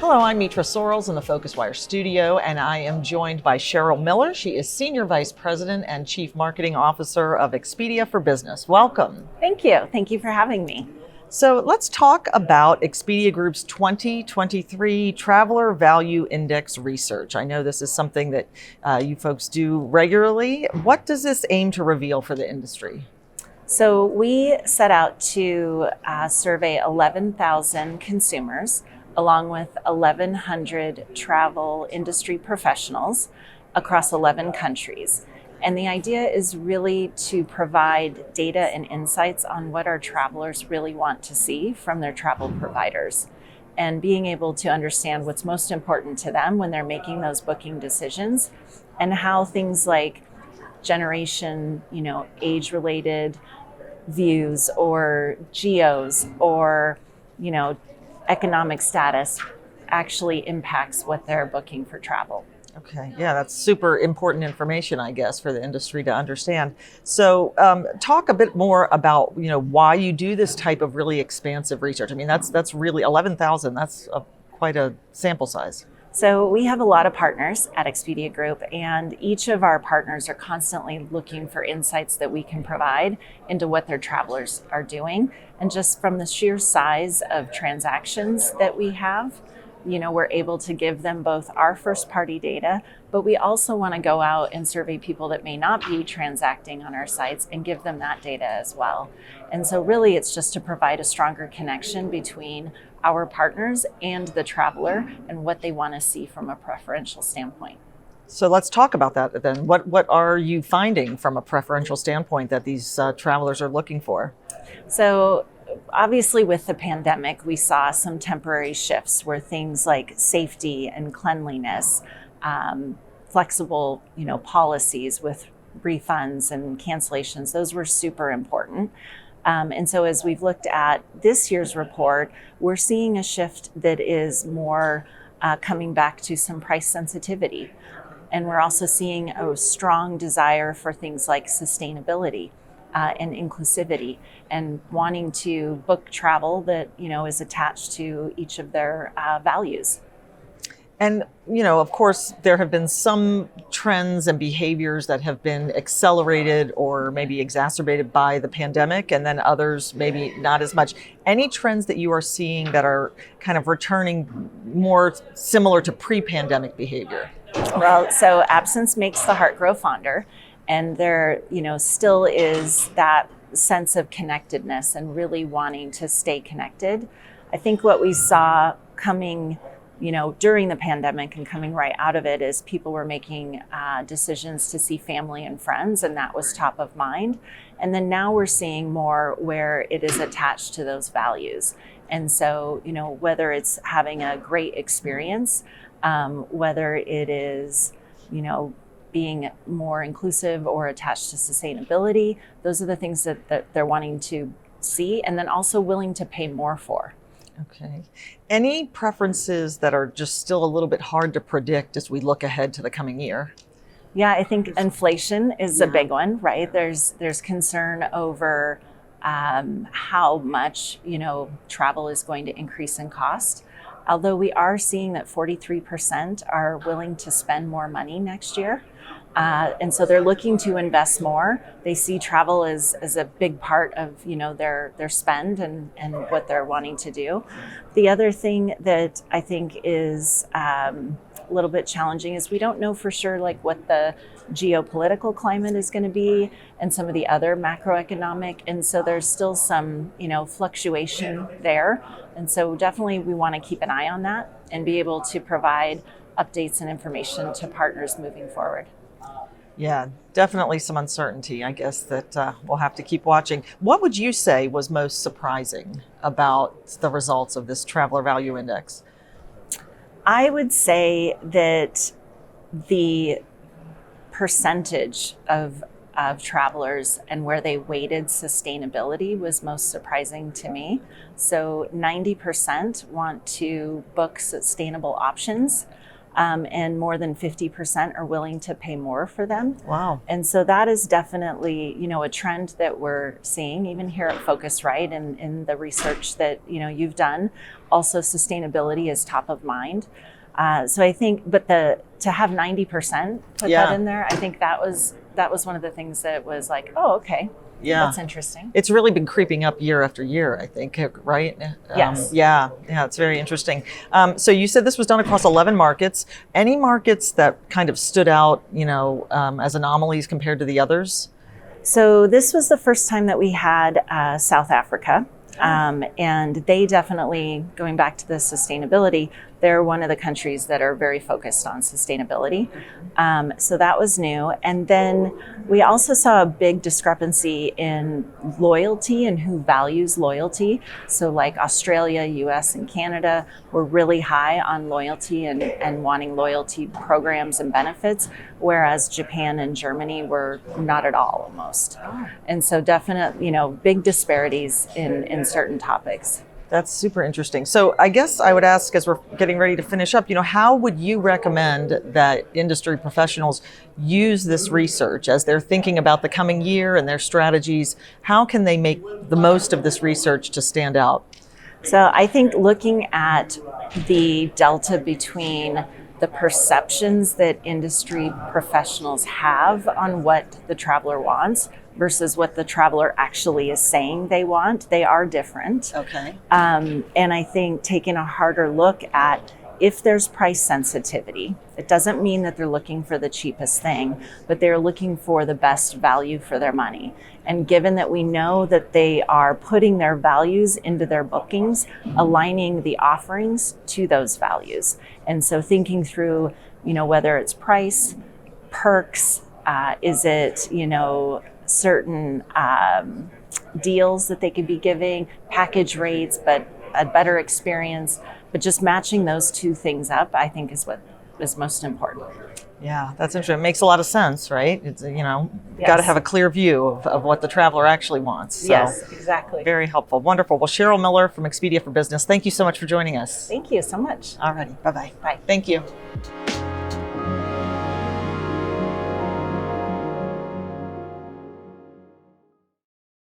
Hello, I'm Mitra Sorrells in the PhocusWire studio, and I am joined by Cheryl Miller. She is Senior Vice President and Chief Marketing Officer of Expedia for Business. Welcome. Thank you. Thank you for having me. So let's talk about Expedia Group's 2023 Traveler Value Index research. I know this is something that you folks do regularly. What does this aim to reveal for the industry? So we set out to survey 11,000 consumers along with 1,100 travel industry professionals across 11 countries. And the idea is really to provide data and insights on what our travelers really want to see from their travel providers, and being able to understand what's most important to them when they're making those booking decisions, and how things like generation, age-related views or geos or, economic status actually impacts what they're booking for travel. Okay, yeah, that's super important information, I guess, for the industry to understand. So talk a bit more about, why you do this type of really expansive research. I mean, that's really 11,000, that's quite a sample size. So we have a lot of partners at Expedia Group, and each of our partners are constantly looking for insights that we can provide into what their travelers are doing. And just from the sheer size of transactions that we have, we're able to give them both our first party data, but we also want to go out and survey people that may not be transacting on our sites and give them that data as well. And so really it's just to provide a stronger connection between our partners and the traveler and what they want to see from a preferential standpoint. So let's talk about that then. What are you finding from a preferential standpoint that these travelers are looking for? So obviously with the pandemic, we saw some temporary shifts where things like safety and cleanliness, flexible, policies with refunds and cancellations, those were super important. And so as we've looked at this year's report, we're seeing a shift that is more coming back to some price sensitivity. And we're also seeing a strong desire for things like sustainability and inclusivity, and wanting to book travel that, is attached to each of their values. And, of course, there have been some trends and behaviors that have been accelerated or maybe exacerbated by the pandemic, and then others maybe not as much. Any trends that you are seeing that are kind of returning more similar to pre-pandemic behavior? Well, so absence makes the heart grow fonder. And there, still is that sense of connectedness and really wanting to stay connected. I think what we saw coming during the pandemic and coming right out of it is people were making decisions to see family and friends, and that was top of mind. And then now we're seeing more where it is attached to those values. And so, whether it's having a great experience, whether it is, being more inclusive or attached to sustainability, those are the things that they're wanting to see, and then also willing to pay more for. Okay. Any preferences that are just still a little bit hard to predict as we look ahead to the coming year? Yeah, I think inflation is a big one, right? There's concern over how much, travel is going to increase in cost. Although we are seeing that 43% are willing to spend more money next year. And so they're looking to invest more. They see travel as a big part of, their spend and what they're wanting to do. The other thing that I think is a little bit challenging is we don't know for sure what the geopolitical climate is going to be and some of the other macroeconomic. And so there's still some, fluctuation there. And so definitely we want to keep an eye on that and be able to provide updates and information to partners moving forward. Yeah, definitely some uncertainty, I guess, that we'll have to keep watching. What would you say was most surprising about the results of this Traveler Value Index? I would say that the percentage of travelers and where they weighted sustainability was most surprising to me. So 90% want to book sustainable options. and more than 50% are willing to pay more for them. Wow. And so that is definitely, a trend that we're seeing even here at Phocuswright, and in the research that, you've done. Also, sustainability is top of mind. So I think, but to have 90% put that in there, I think that was one of the things that was like, oh, okay. Yeah. That's interesting. It's really been creeping up year after year, I think, right? Yes. Yeah, it's very interesting. So you said this was done across 11 markets. Any markets that kind of stood out, as anomalies compared to the others? So this was the first time that we had South Africa. And they definitely, going back to the sustainability, they're one of the countries that are very focused on sustainability. So that was new. And then we also saw a big discrepancy in loyalty and who values loyalty. So like Australia, US, and Canada were really high on loyalty and wanting loyalty programs and benefits, whereas Japan and Germany were not at all almost. And so definite, big disparities in certain topics. That's super interesting. So I guess I would ask, as we're getting ready to finish up, how would you recommend that industry professionals use this research as they're thinking about the coming year and their strategies? How can they make the most of this research to stand out? So I think looking at the delta between the perceptions that industry professionals have on what the traveler wants versus what the traveler actually is saying they want, they are different. Okay. And I think taking a harder look at if there's price sensitivity. It doesn't mean that they're looking for the cheapest thing, but they're looking for the best value for their money. And given that we know that they are putting their values into their bookings, aligning the offerings to those values. And so thinking through, whether it's price, perks, is it, certain deals that they could be giving, package rates, but a better experience. But just matching those two things up, I think, is what is most important. Yeah, that's interesting. It makes a lot of sense, right? It's, Yes. got to have a clear view of what the traveler actually wants. So, yes, exactly. very helpful. Wonderful. Well, Cheryl Miller from Expedia for Business, thank you so much for joining us. Thank you so much. All righty. Bye-bye. Bye. Thank you.